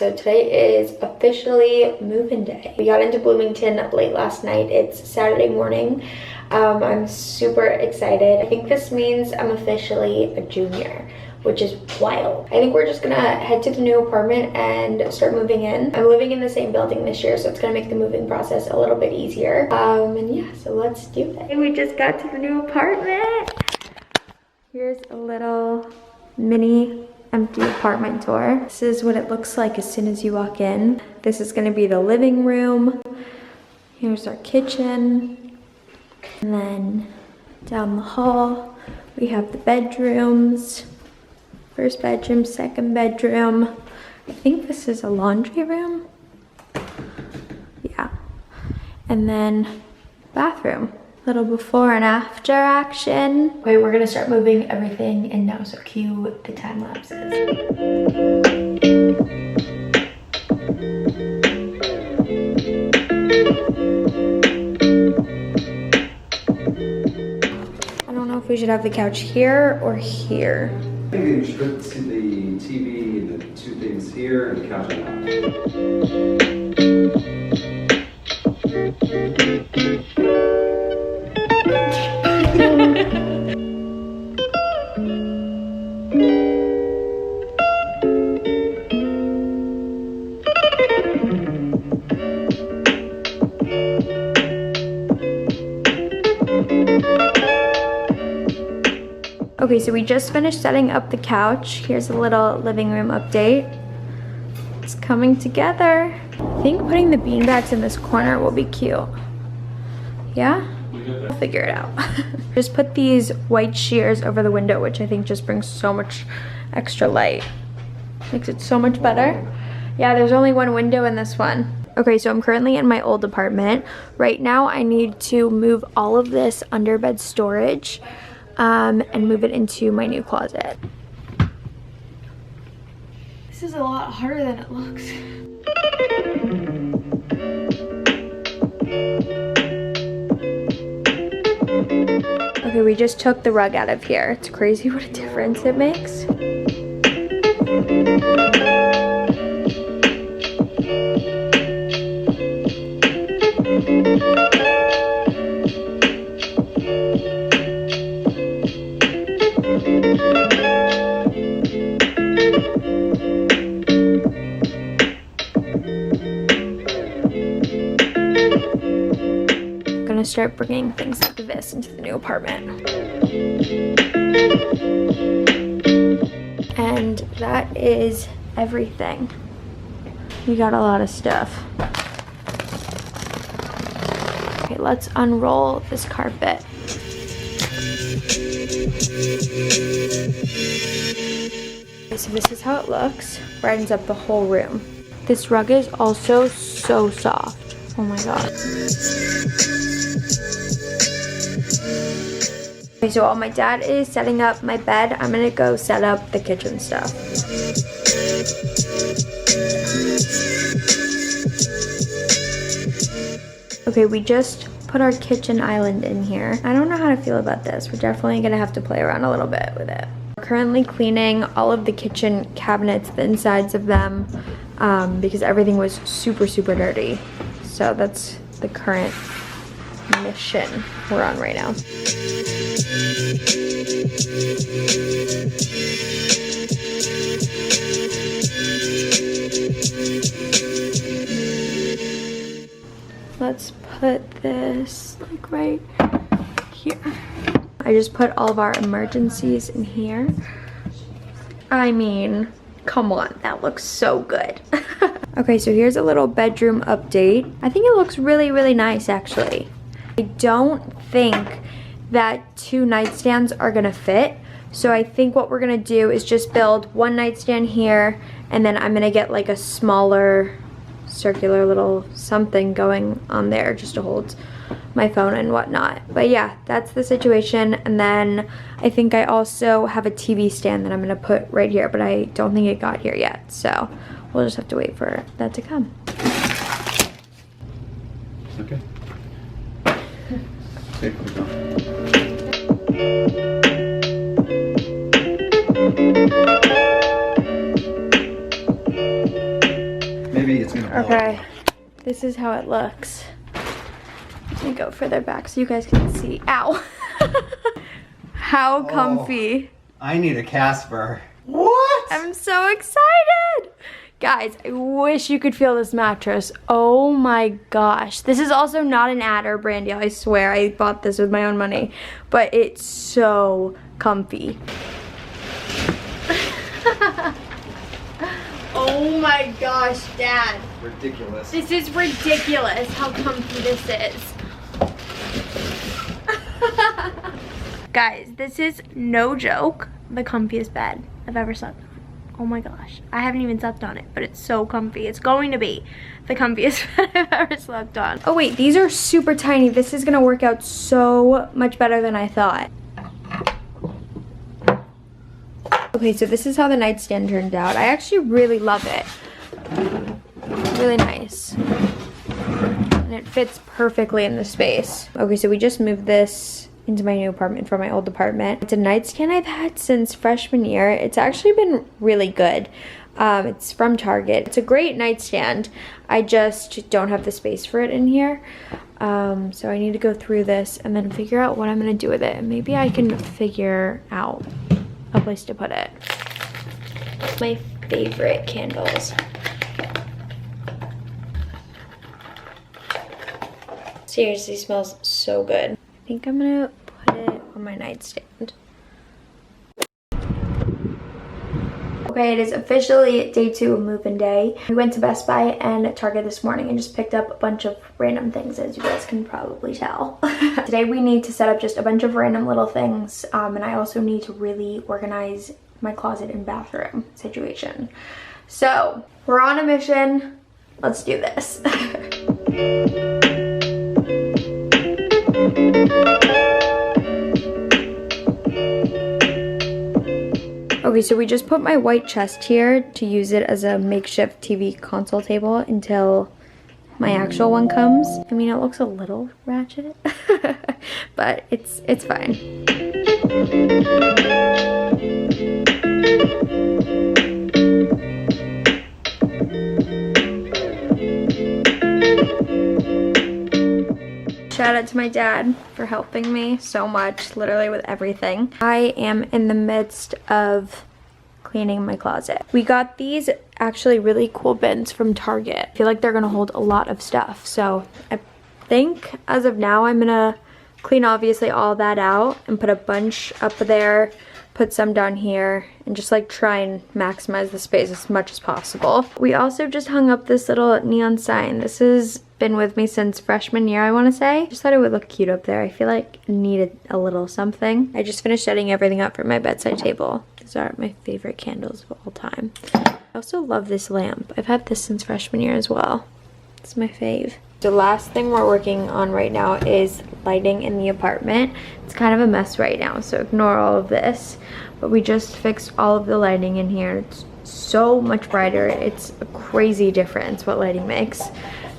So today is officially move-in day. We got into Bloomington late last night. It's Saturday morning. I'm super excited. I think this means I'm officially a junior, which is wild. I think we're just gonna head to the new apartment and start moving in. I'm living in the same building this year, so it's gonna make the moving process a little bit easier. And yeah, so let's do it. We just got to the new apartment. Here's a little mini empty apartment tour. This is what it looks like as soon as you walk in. This is gonna be the living room. Here's our kitchen. And then down the hall, we have the bedrooms. First bedroom, second bedroom. I think this is a laundry room. Yeah. And then bathroom. Little before and after action. Okay, we're gonna start moving everything in now, so cue the time lapses. I don't know if we should have the couch here or here. I think you should put the TV and the two things here and the couch on Okay, so we just finished setting up the couch. Here's a little living room update. It's coming together. I think putting the beanbags in this corner will be cute. Yeah? We'll figure it out. Just put these white shears over the window, which I think just brings so much extra light. Makes it so much better. Yeah, there's only one window in this one. Okay, so I'm currently in my old apartment. Right now, I need to move all of this underbed storage and move it into my new closet. This is a lot harder than it looks. Okay, we just took the rug out of here. It's crazy what a difference it makes. Start bringing things like this into the new apartment. And that is everything. We got a lot of stuff. Okay, let's unroll this carpet. Okay, so this is how it looks. Brightens up the whole room. This rug is also so soft. Oh my god. Okay, so while my dad is setting up my bed, I'm gonna go set up the kitchen stuff. Okay, we just put our kitchen island in here. I don't know how to feel about this. We're definitely gonna have to play around a little bit with it. We're currently cleaning all of the kitchen cabinets, the insides of them, because everything was super dirty. So that's the current mission we're on right now. Let's put this like right here. I just put all of our emergencies in here. I mean, come on, that looks so good. Okay, so here's a little bedroom update. I think it looks really nice actually. I don't think that 2 nightstands are gonna fit. So I think what we're gonna do is just build 1 nightstand here, and then I'm gonna get like a smaller circular little something going on there just to hold my phone and whatnot. But yeah, that's the situation. And then I think I also have a TV stand that I'm gonna put right here, but I don't think it got here yet. So we'll just have to wait for that to come. Okay. Okay, this is how it looks. Let me go further back so you guys can see. Ow. How comfy. I need a Casper. What? I'm so excited. Guys, I wish you could feel this mattress. Oh my gosh. This is also not an ad or brand deal. I swear I bought this with my own money. But it's so comfy. Oh my gosh, Dad. Ridiculous. This is ridiculous how comfy this is. Guys, this is no joke the comfiest bed I've ever slept on. Oh my gosh. I haven't even slept on it, but it's so comfy. It's going to be the comfiest bed I've ever slept on. Oh wait, these are super tiny. This is gonna work out so much better than I thought. Okay, so this is how the nightstand turned out. I actually really love it. Really nice. And it fits perfectly in the space. Okay, so we just moved this into my new apartment from my old apartment. It's a nightstand I've had since freshman year. It's actually been really good. It's from Target. It's a great nightstand. I just don't have the space for it in here. So I need to go through this and then figure out what I'm gonna do with it. And maybe I can figure out a place to put it. My favorite candles. Seriously, smells so good. I think I'm gonna put it on my nightstand. Okay, it is officially day 2 of move-in day. We went to Best Buy and Target this morning and just picked up a bunch of random things, as you guys can probably tell. Today we need to set up just a bunch of random little things, and I also need to really organize my closet and bathroom situation. So, we're on a mission. Let's do this. Okay, so we just put my white chest here to use it as a makeshift TV console table until my actual one comes. I mean, it looks a little ratchet, but it's fine. Shout out to my dad for helping me so much, literally with everything. I am in the midst of cleaning my closet. We got these actually really cool bins from Target. I feel like they're gonna hold a lot of stuff. So I think as of now, I'm gonna clean obviously all that out and put a bunch up there, put some down here, and just like try and maximize the space as much as possible. We also just hung up this little neon sign. This has been with me since freshman year, I want to say. Just thought it would look cute up there. I feel like it needed a little something. I just finished setting everything up for my bedside table. These are my favorite candles of all time. I also love this lamp. I've had this since freshman year as well. It's my fave. The last thing we're working on right now is lighting in the apartment. It's kind of a mess right now, so ignore all of this. But we just fixed all of the lighting in here. It's so much brighter. It's a crazy difference what lighting makes.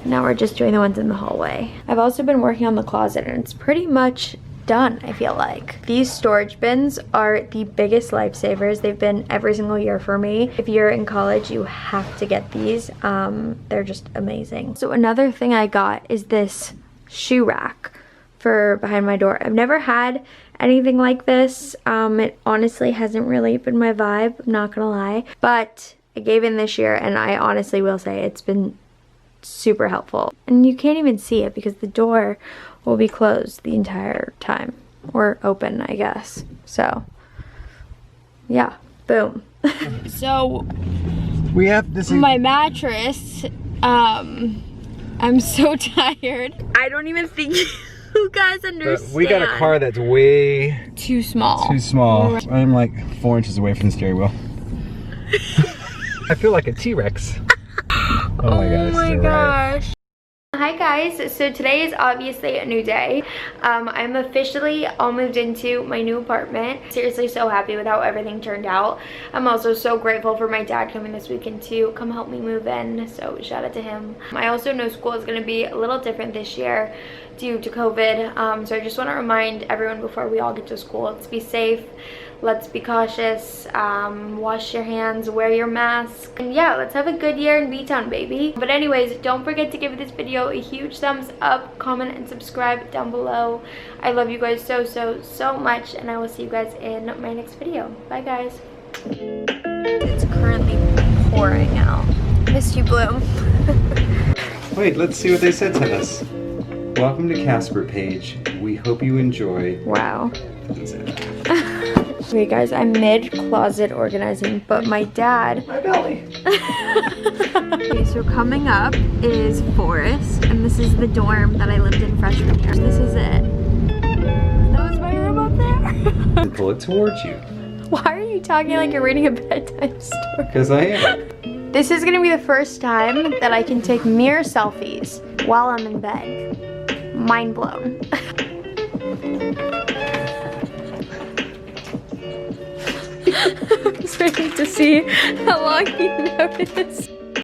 Now we're just doing the ones in the hallway. I've also been working on the closet and it's pretty much done, I feel like. These storage bins are the biggest lifesavers. They've been every single year for me. If you're in college, you have to get these. They're just amazing. So another thing I got is this shoe rack for behind my door. I've never had anything like this. It honestly hasn't really been my vibe, I'm not gonna lie. But I gave in this year and I honestly will say it's been super helpful. And you can't even see it because the door will be closed the entire time, or open, I guess. So yeah, boom. So we have this. My mattress, I'm so tired. I don't even think you guys understand. We got a car that's way too small. Too small. I'm like 4 inches away from the steering wheel. I feel like a T-Rex. Oh my god, oh my gosh. Right. Hi guys, so today is obviously a new day. I'm officially all moved into my new apartment. Seriously so happy with how everything turned out. I'm also so grateful for my dad coming this weekend to come help me move in, so shout out to him. I also know school is going to be a little different this year due to COVID, so I just want to remind everyone before we all get to school, let's be safe. let's be cautious, wash your hands, wear your mask, and yeah, let's have a good year in B-Town, baby. But anyways, don't forget to give this video a huge thumbs up, comment, and subscribe down below. I love you guys so much, and I will see you guys in my next video. Bye, guys. It's currently pouring out. Missed you, Bloom. Wait, let's see what they said to us. Welcome to Casper, Paige. We hope you enjoy. Wow. That's it. Okay guys, I'm mid-closet organizing, but my dad... My belly. Okay, so coming up is Forest, and this is the dorm that I lived in freshman year. This is it. That was my room up there. Pull it towards you. Why are you talking like you're reading a bedtime story? Because I am. This is gonna be the first time that I can take mirror selfies while I'm in bed. Mind blown. I'm just waiting to see how long you notice.